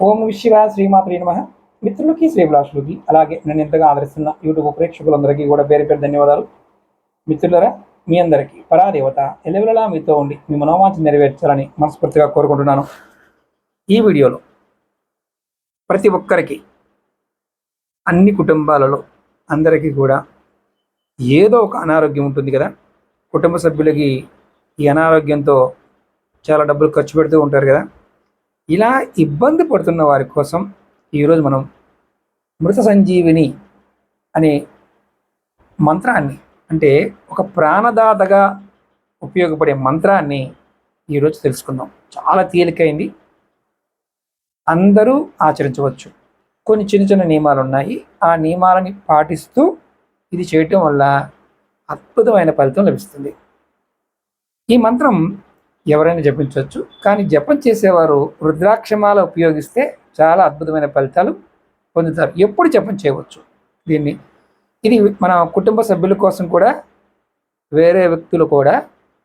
ఓం శివాయ శ్రీమాత్రే నమః. మిత్రులకి శ్రీభిలాషులకి అలాగే నన్ను ఎంతగా ఆదరిస్తున్న యూట్యూబ్ ప్రేక్షకులందరికీ కూడా పేరు పేరు ధన్యవాదాలు. మిత్రులరా, మీ అందరికీ పరాదేవత ఎల్లవెల్లలా మీతో ఉండి మీ మనోవాంఛ నెరవేర్చాలని మనస్ఫూర్తిగా కోరుకుంటున్నాను. ఈ వీడియోలో ప్రతి ఒక్కరికి, అన్ని కుటుంబాలలో అందరికీ కూడా ఏదో ఒక అనారోగ్యం ఉంటుంది కదా. కుటుంబ సభ్యులకి ఈ అనారోగ్యంతో చాలా డబ్బులు ఖర్చు పెడుతూ ఉంటారు కదా. ఇలా ఇబ్బంది పడుతున్న వారి కోసం ఈరోజు మనం మృత సంజీవిని అనే మంత్రాన్ని, అంటే ఒక ప్రాణదాతగా ఉపయోగపడే మంత్రాన్ని ఈరోజు తెలుసుకుందాం. చాలా తేలికైంది, అందరూ ఆచరించవచ్చు. కొన్ని చిన్న చిన్న నియమాలు ఉన్నాయి. ఆ నియమాలని పాటిస్తూ ఇది చేయటం వల్ల అద్భుతమైన ఫలితం లభిస్తుంది. ఈ మంత్రం ఎవరైనా జపించవచ్చు, కానీ జపం చేసేవారు రుద్రాక్షమాల ఉపయోగిస్తే చాలా అద్భుతమైన ఫలితాలు పొందుతారు. ఎప్పుడు జపం చేయవచ్చు దీన్ని. ఇది మన కుటుంబ సభ్యుల కోసం కూడా, వేరే వ్యక్తులు కూడా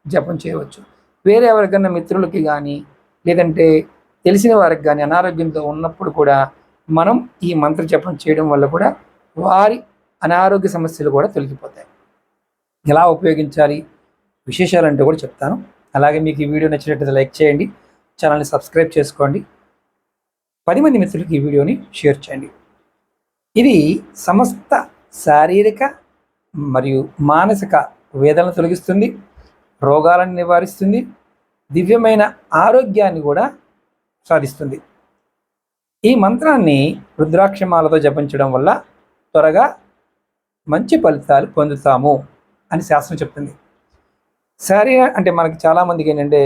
జపం చేయవచ్చు. వేరే ఎవరికైనా మిత్రులకి కానీ, లేదంటే తెలిసిన వారికి కానీ అనారోగ్యంతో ఉన్నప్పుడు కూడా మనం ఈ మంత్ర జపం చేయడం వల్ల కూడా వారి అనారోగ్య సమస్యలు కూడా తొలగిపోతాయి. ఎలా ఉపయోగించాలి విశేషాలంటే కూడా చెప్తాను. అలాగే మీకు ఈ వీడియో నచ్చినట్లయితే లైక్ చేయండి, ఛానల్ని సబ్స్క్రైబ్ చేసుకోండి, 10 మంది మిత్రులకి ఈ వీడియోని షేర్ చేయండి. ఇది సమస్త శారీరక మరియు మానసిక వేదనలు తొలగిస్తుంది, రోగాలను నివారిస్తుంది, దివ్యమైన ఆరోగ్యాన్ని కూడా సాధిస్తుంది. ఈ మంత్రాన్ని రుద్రాక్షమాలతో జపించడం వల్ల త్వరగా మంచి ఫలితాలు పొందుతాము అని శాస్త్రం చెప్తుంది. అంటే మనకి చాలామందికి ఏంటంటే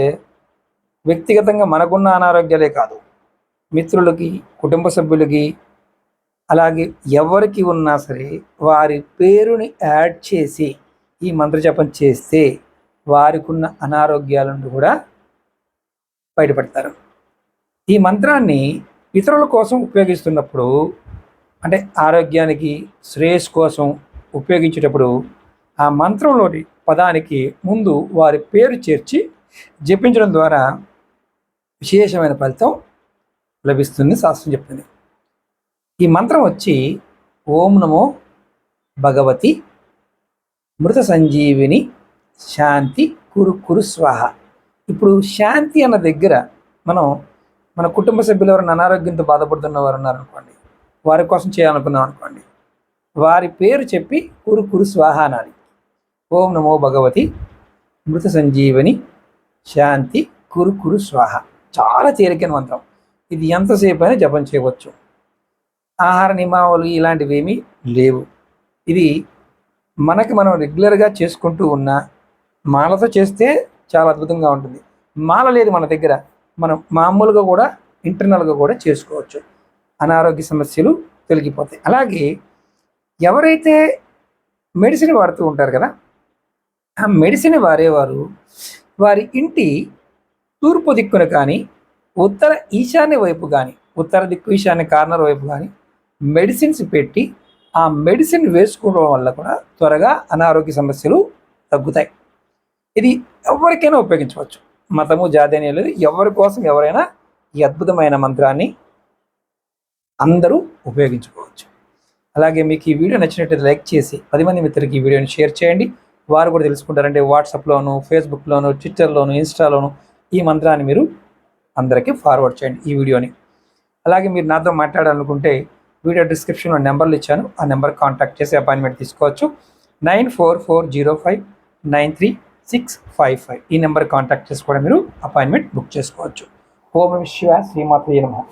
వ్యక్తిగతంగా మనకున్న అనారోగ్యాలే కాదు, మిత్రులకి, కుటుంబ సభ్యులకి, అలాగే ఎవరికి ఉన్నా సరే వారి పేరుని యాడ్ చేసి ఈ మంత్రజపం చేస్తే వారికి ఉన్న అనారోగ్యాల నుండి కూడా బయటపడతారు. ఈ మంత్రాన్ని ఇతరుల కోసం ఉపయోగిస్తున్నప్పుడు, అంటే ఆరోగ్యానికి శ్రేయస్ కోసం ఉపయోగించేటప్పుడు ఆ మంత్రంలోని పదానికి ముందు వారి పేరు చేర్చి జపించడం ద్వారా విశేషమైన ఫలితం లభిస్తుంది శాస్త్రం చెప్తుంది. ఈ మంత్రం వచ్చి ఓం నమో భగవతి మృత సంజీవిని శాంతి కురు కురు స్వాహ. ఇప్పుడు శాంతి అన్న దగ్గర మనం మన కుటుంబ సభ్యులు ఎవరైనా అనారోగ్యంతో బాధపడుతున్న వారు ఉన్నారనుకోండి, వారి కోసం చేయాలనుకున్నాం అనుకోండి, వారి పేరు చెప్పి కురు కురు స్వాహ అనాలి. ఓం నమో భగవతి మృత సంజీవని శాంతి కురు కురు స్వాహ. చాలా తేలికైన మంత్రం. ఇది ఎంతసేపు అయినా జపం చేయవచ్చు. ఆహార నియమావళి ఇలాంటివి ఏమీ లేవు. ఇది మనం రెగ్యులర్గా చేసుకుంటూ ఉన్న మాలతో చేస్తే చాలా అద్భుతంగా ఉంటుంది. మాల లేదు మన దగ్గర, మనం మామూలుగా కూడా ఇంటర్నల్గా కూడా చేసుకోవచ్చు. అనారోగ్య సమస్యలు తొలగిపోతాయి. అలాగే ఎవరైతే మెడిసిన్ వాడుతూ ఉంటారు కదా, ఆ మెడిసిన్ వాడేవారు వారి ఇంటి తూర్పు దిక్కున కానీ, ఉత్తర ఈశాన్య వైపు కానీ, ఉత్తర దిక్కు ఈశాన్య కార్నర్ వైపు కానీ మెడిసిన్స్ పెట్టి ఆ మెడిసిన్ వేసుకోవడం వల్ల కూడా త్వరగా అనారోగ్య సమస్యలు తగ్గుతాయి. ఇది ఎవరికైనా ఉపయోగించవచ్చు. మతము జాతి అనేది లేదు. ఎవరి కోసం ఎవరైనా ఈ అద్భుతమైన మంత్రాన్ని అందరూ ఉపయోగించుకోవచ్చు. అలాగే మీకు ఈ వీడియో నచ్చినట్లయితే లైక్ చేసి 10 మంది మిత్రులకి ఈ వీడియోని షేర్ చేయండి. వారు కూడా తెలుసుకుంటారంటే వాట్సాప్లోను, ఫేస్బుక్లోను, ట్విట్టర్లోను, ఇన్స్టాలోను ఈ మంత్రాన్ని మీరు అందరికీ ఫార్వర్డ్ చేయండి ఈ వీడియోని. అలాగే మీరు నాతో మాట్లాడాలనుకుంటే వీడియో డిస్క్రిప్షన్లో నెంబర్లు ఇచ్చాను, ఆ నెంబర్ కాంటాక్ట్ చేసి అపాయింట్మెంట్ తీసుకోవచ్చు. 9440593655 ఈ నెంబర్ కాంటాక్ట్ చేసి కూడా మీరు అపాయింట్మెంట్ బుక్ చేసుకోవచ్చు. ఓం నమః శివాయ శ్రీమాత్రే నమః.